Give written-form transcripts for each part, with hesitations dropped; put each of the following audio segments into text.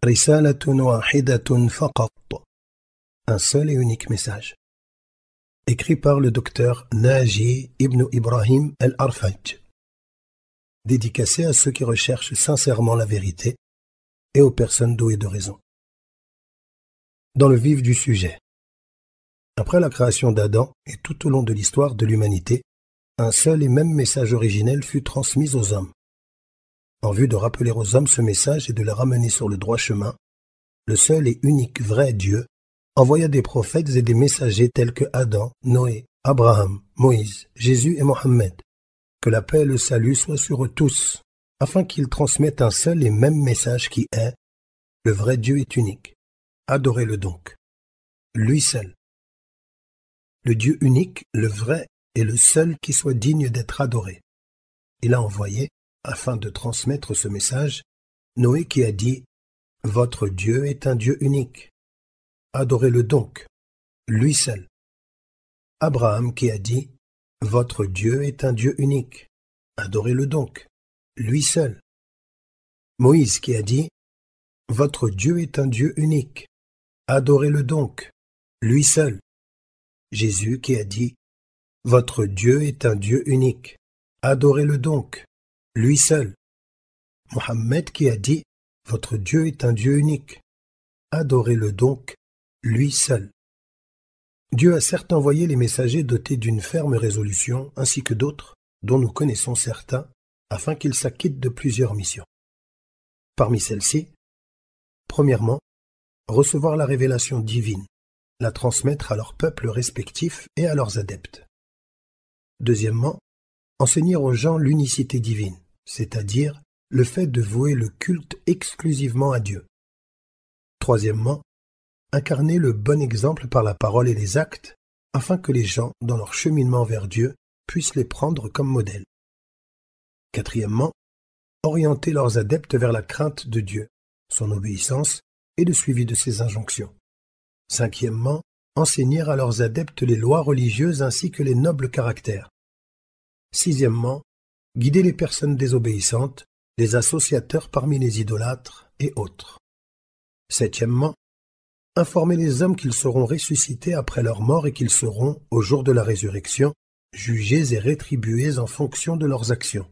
Risalatun wahidatun faqat. Un seul et unique message. Écrit par le docteur Naji ibn Ibrahim al-Arfaj. Dédicacé à ceux qui recherchent sincèrement la vérité et aux personnes douées de raison. Dans le vif du sujet. Après la création d'Adam et tout au long de l'histoire de l'humanité, un seul et même message originel fut transmis aux hommes. En vue de rappeler aux hommes ce message et de les ramener sur le droit chemin, le seul et unique vrai Dieu envoya des prophètes et des messagers tels que Adam, Noé, Abraham, Moïse, Jésus et Mohammed. Que la paix et le salut soient sur eux tous, afin qu'ils transmettent un seul et même message qui est « Le vrai Dieu est unique. Adorez-le donc. Lui seul. » Le Dieu unique, le vrai, est le seul qui soit digne d'être adoré. Il a envoyé, afin de transmettre ce message, Noé qui a dit « Votre Dieu est un Dieu unique. Adorez-le donc, lui seul. » Abraham qui a dit « Votre Dieu est un Dieu unique. Adorez-le donc, lui seul. » Moïse qui a dit « Votre Dieu est un Dieu unique. Adorez-le donc, lui seul. » Jésus qui a dit « Votre Dieu est un Dieu unique. Adorez-le donc, lui seul. » Mohammed qui a dit « Votre Dieu est un Dieu unique. Adorez-le donc, lui seul. » Dieu a certes envoyé les messagers dotés d'une ferme résolution, ainsi que d'autres, dont nous connaissons certains, afin qu'ils s'acquittent de plusieurs missions. Parmi celles-ci, premièrement, recevoir la révélation divine, la transmettre à leurs peuples respectifs et à leurs adeptes. Deuxièmement, enseigner aux gens l'unicité divine, c'est-à-dire le fait de vouer le culte exclusivement à Dieu. Troisièmement, incarner le bon exemple par la parole et les actes, afin que les gens, dans leur cheminement vers Dieu, puissent les prendre comme modèles. Quatrièmement, orienter leurs adeptes vers la crainte de Dieu, son obéissance et le suivi de ses injonctions. Cinquièmement, enseigner à leurs adeptes les lois religieuses ainsi que les nobles caractères. Sixièmement, guider les personnes désobéissantes, les associateurs parmi les idolâtres et autres. Septièmement, informer les hommes qu'ils seront ressuscités après leur mort et qu'ils seront, au jour de la résurrection, jugés et rétribués en fonction de leurs actions.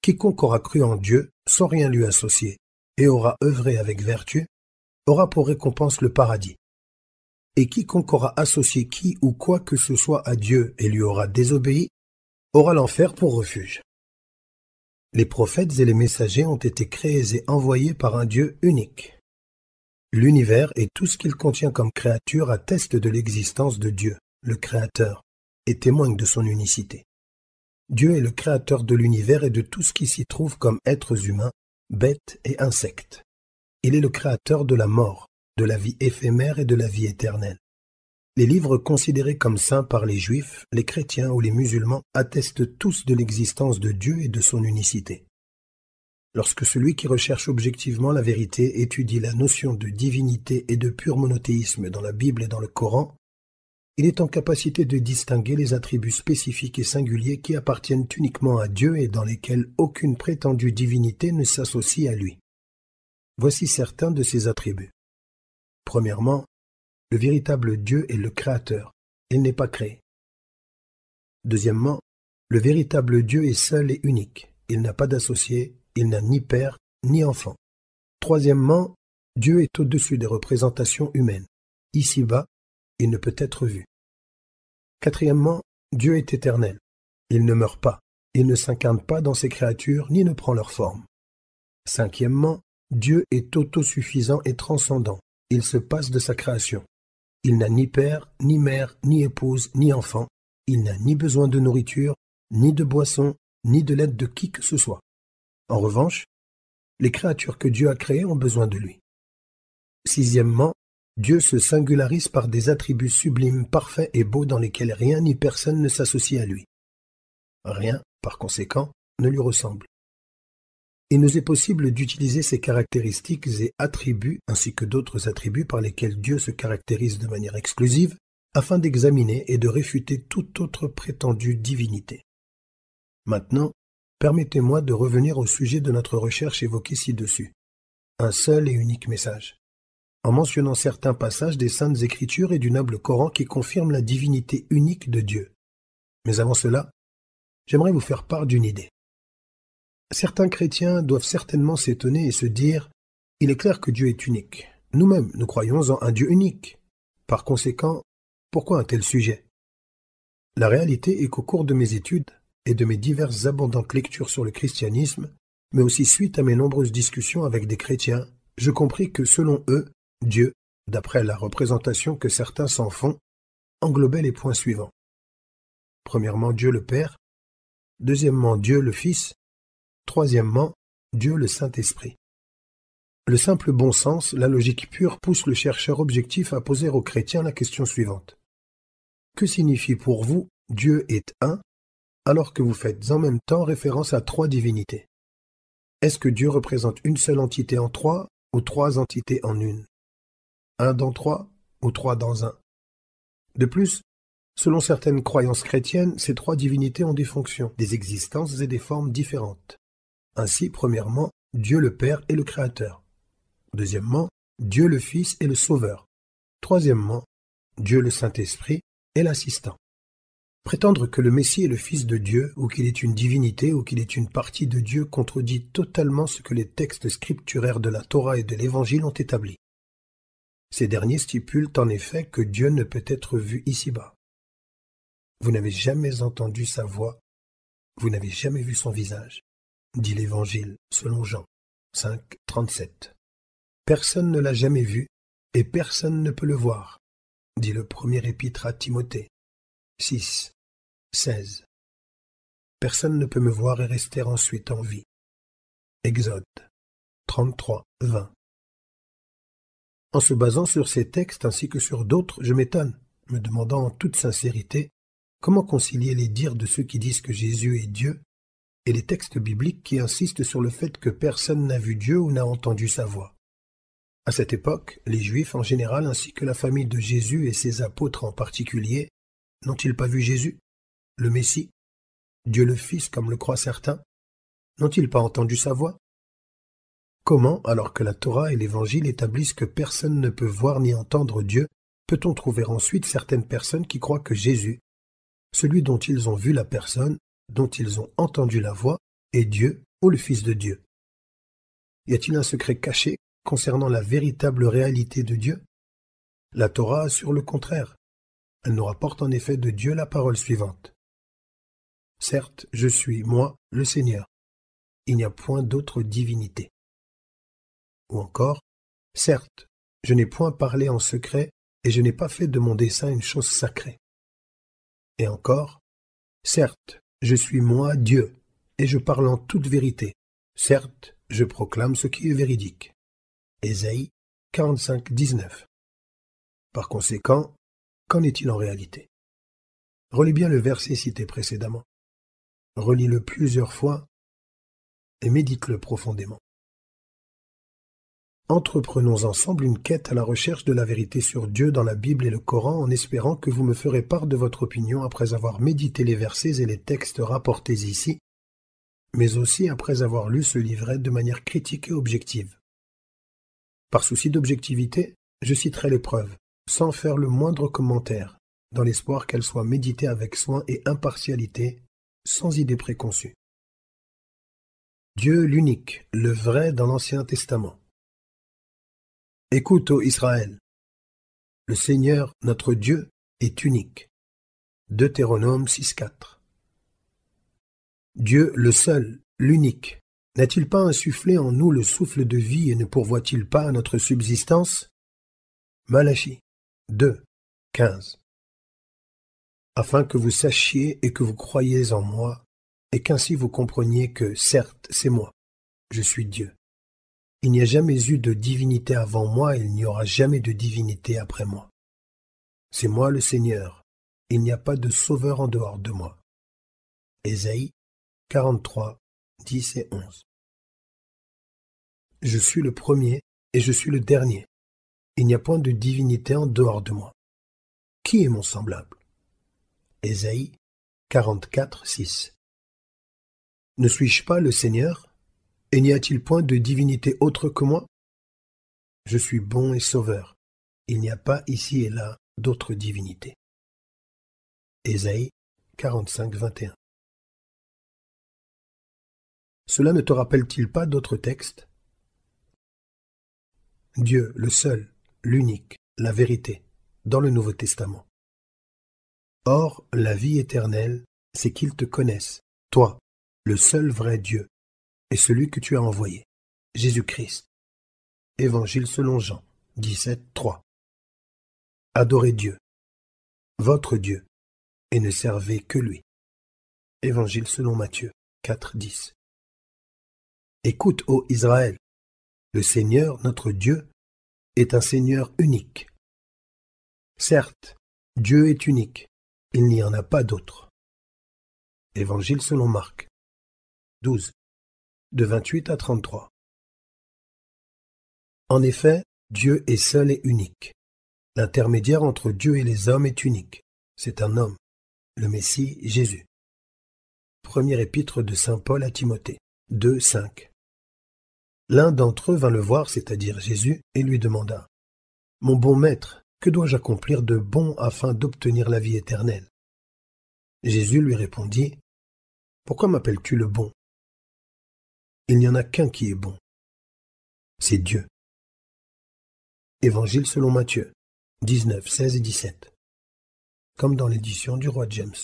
Quiconque aura cru en Dieu sans rien lui associer et aura œuvré avec vertu, aura pour récompense le paradis. Et quiconque aura associé qui ou quoi que ce soit à Dieu et lui aura désobéi, aura l'enfer pour refuge. Les prophètes et les messagers ont été créés et envoyés par un Dieu unique. L'univers et tout ce qu'il contient comme créature attestent de l'existence de Dieu, le Créateur, et témoignent de son unicité. Dieu est le créateur de l'univers et de tout ce qui s'y trouve comme êtres humains, bêtes et insectes. Il est le créateur de la mort, de la vie éphémère et de la vie éternelle. Les livres considérés comme saints par les Juifs, les chrétiens ou les musulmans attestent tous de l'existence de Dieu et de son unicité. Lorsque celui qui recherche objectivement la vérité étudie la notion de divinité et de pur monothéisme dans la Bible et dans le Coran, il est en capacité de distinguer les attributs spécifiques et singuliers qui appartiennent uniquement à Dieu et dans lesquels aucune prétendue divinité ne s'associe à lui. Voici certains de ces attributs. Premièrement, le véritable Dieu est le Créateur. Il n'est pas créé. Deuxièmement, le véritable Dieu est seul et unique. Il n'a pas d'associé, il n'a ni père ni enfant. Troisièmement, Dieu est au-dessus des représentations humaines. Ici-bas, il ne peut être vu. Quatrièmement, Dieu est éternel. Il ne meurt pas, il ne s'incarne pas dans ses créatures ni ne prend leur forme. Cinquièmement, Dieu est autosuffisant et transcendant. Il se passe de sa création. Il n'a ni père, ni mère, ni épouse, ni enfant. Il n'a ni besoin de nourriture, ni de boisson, ni de l'aide de qui que ce soit. En revanche, les créatures que Dieu a créées ont besoin de lui. Sixièmement, Dieu se singularise par des attributs sublimes, parfaits et beaux dans lesquels rien ni personne ne s'associe à lui. Rien, par conséquent, ne lui ressemble. Il nous est possible d'utiliser ces caractéristiques et attributs ainsi que d'autres attributs par lesquels Dieu se caractérise de manière exclusive afin d'examiner et de réfuter toute autre prétendue divinité. Maintenant, permettez-moi de revenir au sujet de notre recherche évoquée ci-dessus. un seul et unique message, en mentionnant certains passages des Saintes Écritures et du noble Coran qui confirment la divinité unique de Dieu. Mais avant cela, j'aimerais vous faire part d'une idée. Certains chrétiens doivent certainement s'étonner et se dire « Il est clair que Dieu est unique. Nous-mêmes, nous croyons en un Dieu unique. Par conséquent, pourquoi un tel sujet ?» La réalité est qu'au cours de mes études et de mes diverses abondantes lectures sur le christianisme, mais aussi suite à mes nombreuses discussions avec des chrétiens, je compris que selon eux, Dieu, d'après la représentation que certains s'en font, englobait les points suivants. Premièrement, Dieu le Père. Deuxièmement, Dieu le Fils. Troisièmement, Dieu le Saint-Esprit. Le simple bon sens, la logique pure pousse le chercheur objectif à poser aux chrétiens la question suivante. Que signifie pour vous « Dieu est un » alors que vous faites en même temps référence à trois divinités? Est-ce que Dieu représente une seule entité en trois ou trois entités en une? Un dans trois ou trois dans un? De plus, selon certaines croyances chrétiennes, ces trois divinités ont des fonctions, des existences et des formes différentes. Ainsi, premièrement, Dieu le Père est le Créateur. Deuxièmement, Dieu le Fils est le Sauveur. Troisièmement, Dieu le Saint-Esprit est l'assistant. Prétendre que le Messie est le Fils de Dieu, ou qu'il est une divinité, ou qu'il est une partie de Dieu, contredit totalement ce que les textes scripturaires de la Torah et de l'Évangile ont établi. Ces derniers stipulent en effet que Dieu ne peut être vu ici-bas. Vous n'avez jamais entendu sa voix, vous n'avez jamais vu son visage, dit l'Évangile selon Jean 5, 37. Personne ne l'a jamais vu et personne ne peut le voir, dit le premier épître à Timothée 6, 16. Personne ne peut me voir et rester ensuite en vie. Exode 33, 20. En se basant sur ces textes ainsi que sur d'autres, je m'étonne, me demandant en toute sincérité comment concilier les dires de ceux qui disent que Jésus est Dieu et les textes bibliques qui insistent sur le fait que personne n'a vu Dieu ou n'a entendu sa voix. À cette époque, les Juifs en général ainsi que la famille de Jésus et ses apôtres en particulier n'ont-ils pas vu Jésus, le Messie, Dieu le Fils comme le croient certains? N'ont-ils pas entendu sa voix? Comment, alors que la Torah et l'Évangile établissent que personne ne peut voir ni entendre Dieu, peut-on trouver ensuite certaines personnes qui croient que Jésus, celui dont ils ont vu la personne, dont ils ont entendu la voix, est Dieu ou le Fils de Dieu? Y a-t-il un secret caché concernant la véritable réalité de Dieu? La Torah assure le contraire. Elle nous rapporte en effet de Dieu la parole suivante. Certes, je suis, moi, le Seigneur. Il n'y a point d'autre divinité. Ou encore, certes, je n'ai point parlé en secret et je n'ai pas fait de mon dessein une chose sacrée. Et encore, certes, je suis moi, Dieu, et je parle en toute vérité. Certes, je proclame ce qui est véridique. Ésaïe 45, 19. Par conséquent, qu'en est-il en réalité? Relis bien le verset cité précédemment. Relis-le plusieurs fois et médite-le profondément. Entreprenons ensemble une quête à la recherche de la vérité sur Dieu dans la Bible et le Coran en espérant que vous me ferez part de votre opinion après avoir médité les versets et les textes rapportés ici, mais aussi après avoir lu ce livret de manière critique et objective. Par souci d'objectivité, je citerai les preuves, sans faire le moindre commentaire, dans l'espoir qu'elles soient méditées avec soin et impartialité, sans idée préconçue. Dieu l'unique, le vrai dans l'Ancien Testament. Écoute, ô Israël, le Seigneur, notre Dieu, est unique. Deutéronome 6.4. Dieu, le seul, l'unique, n'a-t-il pas insufflé en nous le souffle de vie et ne pourvoit-il pas à notre subsistance? Malachie 2.15. Afin que vous sachiez et que vous croyiez en moi, et qu'ainsi vous compreniez que, certes, c'est moi, je suis Dieu. Il n'y a jamais eu de divinité avant moi et il n'y aura jamais de divinité après moi. C'est moi le Seigneur, il n'y a pas de sauveur en dehors de moi. Ésaïe 43, 10 et 11. Je suis le premier et je suis le dernier. Il n'y a point de divinité en dehors de moi. Qui est mon semblable? Ésaïe 44, 6. Ne suis-je pas le Seigneur? Et n'y a-t-il point de divinité autre que moi? Je suis bon et sauveur. Il n'y a pas ici et là d'autres divinités. Ésaïe 45, 21. Cela ne te rappelle-t-il pas d'autres textes? Dieu, le seul, l'unique, la vérité, dans le Nouveau Testament. Or, la vie éternelle, c'est qu'ils te connaissent, toi, le seul vrai Dieu, et celui que tu as envoyé, Jésus-Christ. Évangile selon Jean 17, 3. Adorez Dieu, votre Dieu, et ne servez que lui. Évangile selon Matthieu 4, 10. Écoute, ô Israël, le Seigneur, notre Dieu, est un Seigneur unique. Certes, Dieu est unique, il n'y en a pas d'autre. Évangile selon Marc 12, de 28 à 33. En effet, Dieu est seul et unique. L'intermédiaire entre Dieu et les hommes est unique. C'est un homme, le Messie Jésus. Première épître de saint Paul à Timothée 2, 5. L'un d'entre eux vint le voir, c'est-à-dire Jésus, et lui demanda : « Mon bon maître, que dois-je accomplir de bon afin d'obtenir la vie éternelle ?» Jésus lui répondit : « Pourquoi m'appelles-tu le bon ? Il n'y en a qu'un qui est bon. C'est Dieu. » Évangile selon Matthieu 19, 16 et 17. Comme dans l'édition du roi James.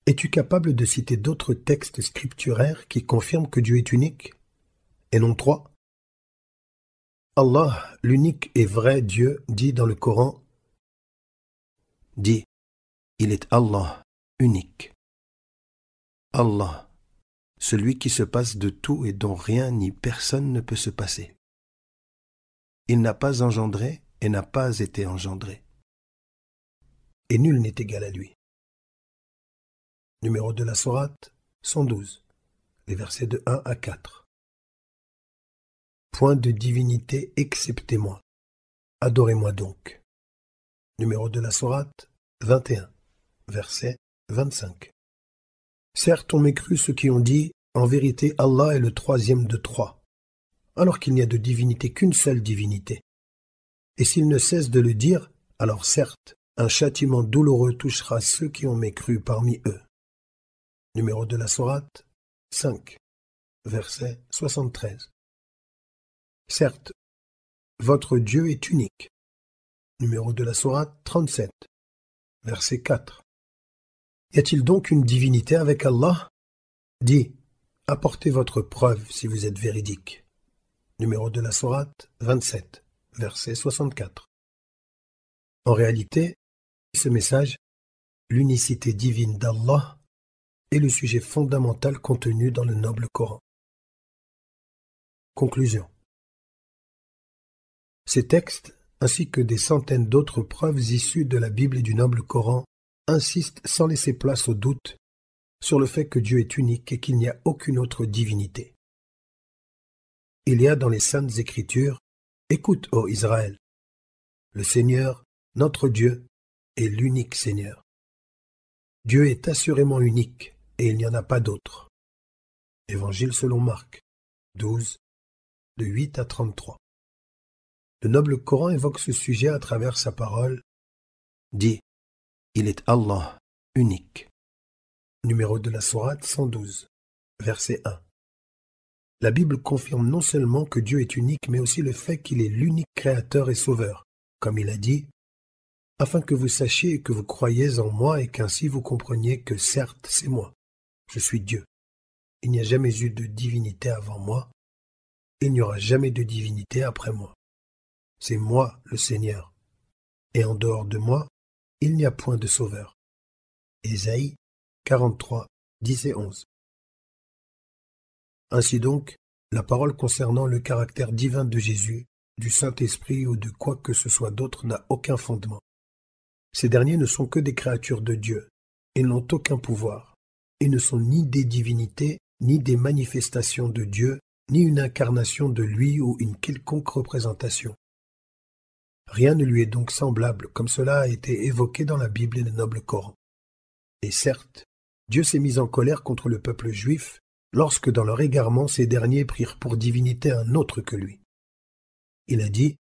Es-tu capable de citer d'autres textes scripturaires qui confirment que Dieu est unique ? Et non trois. Allah, l'unique et vrai Dieu, dit dans le Coran, dit, il est Allah, unique. Allah, celui qui se passe de tout et dont rien ni personne ne peut se passer. Il n'a pas engendré et n'a pas été engendré. Et nul n'est égal à lui. Numéro de la sourate 112, les versets de 1 à 4. Point de divinité excepté moi. Adorez-moi donc. Numéro de la sourate 21, verset 25. Certes, on mécru ceux qui ont dit « En vérité, Allah est le troisième de trois », alors qu'il n'y a de divinité qu'une seule divinité. Et s'ils ne cessent de le dire, alors certes, un châtiment douloureux touchera ceux qui ont mécru parmi eux. Numéro de la sourate 5, verset 73. Certes, votre Dieu est unique. Numéro de la sourate 37, verset 4. Y a-t-il donc une divinité avec Allah ? Dis, apportez votre preuve si vous êtes véridique. Numéro de la sourate 27, verset 64. En réalité, ce message, l'unicité divine d'Allah, est le sujet fondamental contenu dans le noble Coran. Conclusion. Ces textes, ainsi que des centaines d'autres preuves issues de la Bible et du noble Coran, insistent sans laisser place au doute sur le fait que Dieu est unique et qu'il n'y a aucune autre divinité. Il y a dans les Saintes Écritures « Écoute, ô Israël, le Seigneur, notre Dieu, est l'unique Seigneur. Dieu est assurément unique et il n'y en a pas d'autre. » Évangile selon Marc 12, de 8 à 33. Le noble Coran évoque ce sujet à travers sa parole. Dit, il est Allah, unique. Numéro de la sourate 112, verset 1. La Bible confirme non seulement que Dieu est unique, mais aussi le fait qu'il est l'unique créateur et sauveur, comme il a dit, afin que vous sachiez et que vous croyiez en moi et qu'ainsi vous compreniez que certes c'est moi, je suis Dieu. Il n'y a jamais eu de divinité avant moi, il n'y aura jamais de divinité après moi. C'est moi le Seigneur, et en dehors de moi, il n'y a point de sauveur. Ésaïe 43, 10 et 11. Ainsi donc, la parole concernant le caractère divin de Jésus, du Saint-Esprit ou de quoi que ce soit d'autre n'a aucun fondement. Ces derniers ne sont que des créatures de Dieu, ils n'ont aucun pouvoir. Ils ne sont ni des divinités, ni des manifestations de Dieu, ni une incarnation de lui ou une quelconque représentation. Rien ne lui est donc semblable, comme cela a été évoqué dans la Bible et le noble Coran. Et certes, Dieu s'est mis en colère contre le peuple juif lorsque dans leur égarement ces derniers prirent pour divinité un autre que lui. Il a dit: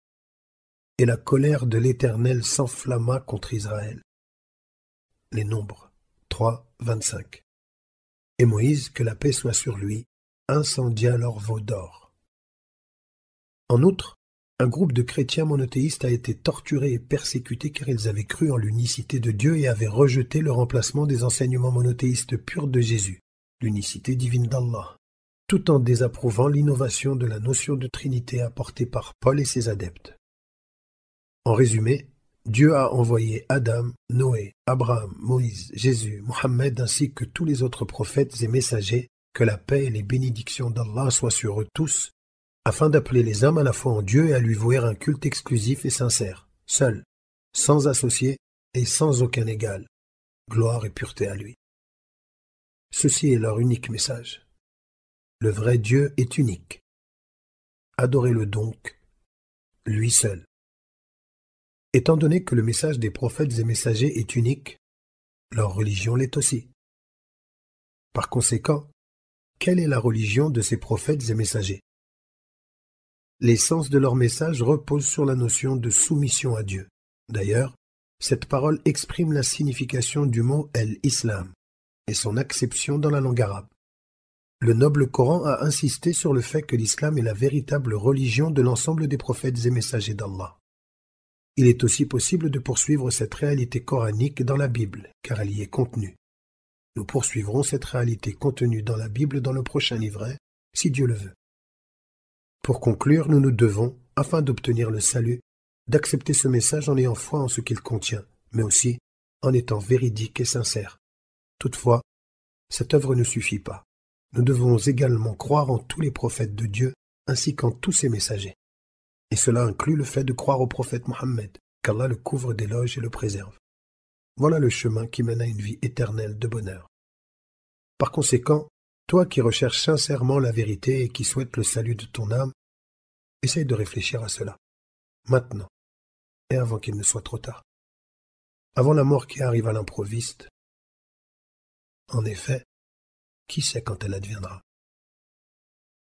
« Et la colère de l'Éternel s'enflamma contre Israël. » Les Nombres 3, 25. Et Moïse, que la paix soit sur lui, incendia leur veau d'or. En outre, un groupe de chrétiens monothéistes a été torturé et persécuté car ils avaient cru en l'unicité de Dieu et avaient rejeté le remplacement des enseignements monothéistes purs de Jésus, l'unicité divine d'Allah, tout en désapprouvant l'innovation de la notion de Trinité apportée par Paul et ses adeptes. En résumé, Dieu a envoyé Adam, Noé, Abraham, Moïse, Jésus, Mohammed ainsi que tous les autres prophètes et messagers, que la paix et les bénédictions d'Allah soient sur eux tous, afin d'appeler les hommes à la foi en Dieu et à lui vouer un culte exclusif et sincère, seul, sans associé et sans aucun égal. Gloire et pureté à lui. Ceci est leur unique message. Le vrai Dieu est unique. Adorez-le donc, lui seul. Étant donné que le message des prophètes et messagers est unique, leur religion l'est aussi. Par conséquent, quelle est la religion de ces prophètes et messagers? L'essence de leur message repose sur la notion de soumission à Dieu. D'ailleurs, cette parole exprime la signification du mot « el-Islam » et son acception dans la langue arabe. Le noble Coran a insisté sur le fait que l'islam est la véritable religion de l'ensemble des prophètes et messagers d'Allah. Il est aussi possible de poursuivre cette réalité coranique dans la Bible, car elle y est contenue. Nous poursuivrons cette réalité contenue dans la Bible dans le prochain livret, si Dieu le veut. Pour conclure, nous nous devons, afin d'obtenir le salut, d'accepter ce message en ayant foi en ce qu'il contient, mais aussi en étant véridique et sincère. Toutefois, cette œuvre ne suffit pas. Nous devons également croire en tous les prophètes de Dieu, ainsi qu'en tous ses messagers. Et cela inclut le fait de croire au prophète Mohammed, qu'Allah le couvre d'éloges et le préserve. Voilà le chemin qui mène à une vie éternelle de bonheur. Par conséquent, toi qui recherches sincèrement la vérité et qui souhaites le salut de ton âme, essaye de réfléchir à cela, maintenant, et avant qu'il ne soit trop tard. Avant la mort qui arrive à l'improviste. En effet, qui sait quand elle adviendra?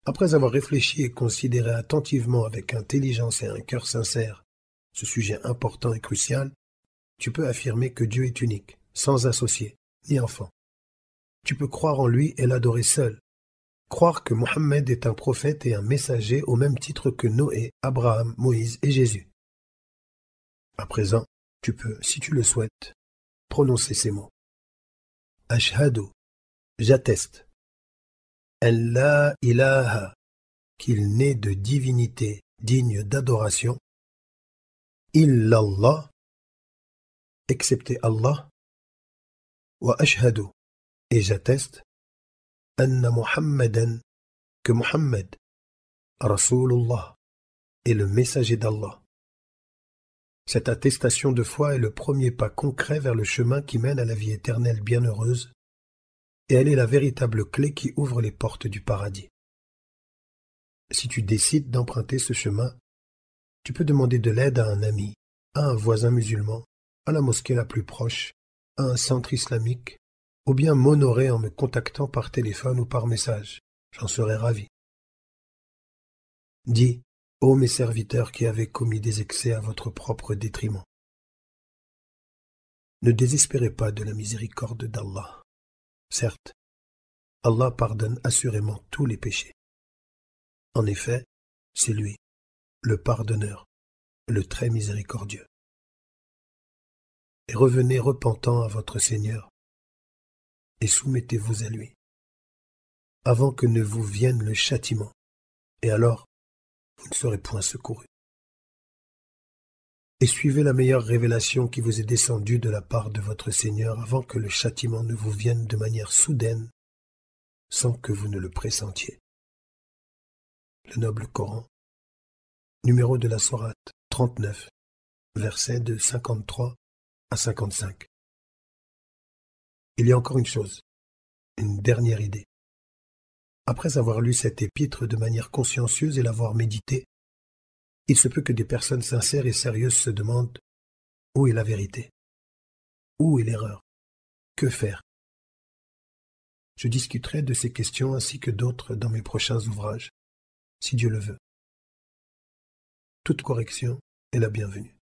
Après avoir réfléchi et considéré attentivement avec intelligence et un cœur sincère ce sujet important et crucial, tu peux affirmer que Dieu est unique, sans associé, ni enfant. Tu peux croire en lui et l'adorer seul. Croire que Mohammed est un prophète et un messager au même titre que Noé, Abraham, Moïse et Jésus. À présent, tu peux, si tu le souhaites, prononcer ces mots. Ashhadu, j'atteste. En la ilaha, qu'il n'est de divinité digne d'adoration. Illallah, excepté Allah. Wa ashhadu, et j'atteste. Anna Muhammadan, que Muhammad, Rasulullah, est le messager d'Allah. Cette attestation de foi est le premier pas concret vers le chemin qui mène à la vie éternelle bienheureuse, et elle est la véritable clé qui ouvre les portes du paradis. Si tu décides d'emprunter ce chemin, tu peux demander de l'aide à un ami, à un voisin musulman, à la mosquée la plus proche, à un centre islamique, ou bien m'honorer en me contactant par téléphone ou par message. J'en serai ravi. Dis, ô mes serviteurs qui avez commis des excès à votre propre détriment. Ne désespérez pas de la miséricorde d'Allah. Certes, Allah pardonne assurément tous les péchés. En effet, c'est lui, le pardonneur, le très miséricordieux. Et revenez repentant à votre Seigneur, et soumettez-vous à lui, avant que ne vous vienne le châtiment, et alors vous ne serez point secourus. Et suivez la meilleure révélation qui vous est descendue de la part de votre Seigneur avant que le châtiment ne vous vienne de manière soudaine, sans que vous ne le pressentiez. Le noble Coran, numéro de la sourate 39, versets de 53 à 55. Il y a encore une chose, une dernière idée. Après avoir lu cette épître de manière consciencieuse et l'avoir méditée, il se peut que des personnes sincères et sérieuses se demandent « Où est la vérité? Où est l'erreur? Que faire ?» Je discuterai de ces questions ainsi que d'autres dans mes prochains ouvrages, si Dieu le veut. Toute correction est la bienvenue.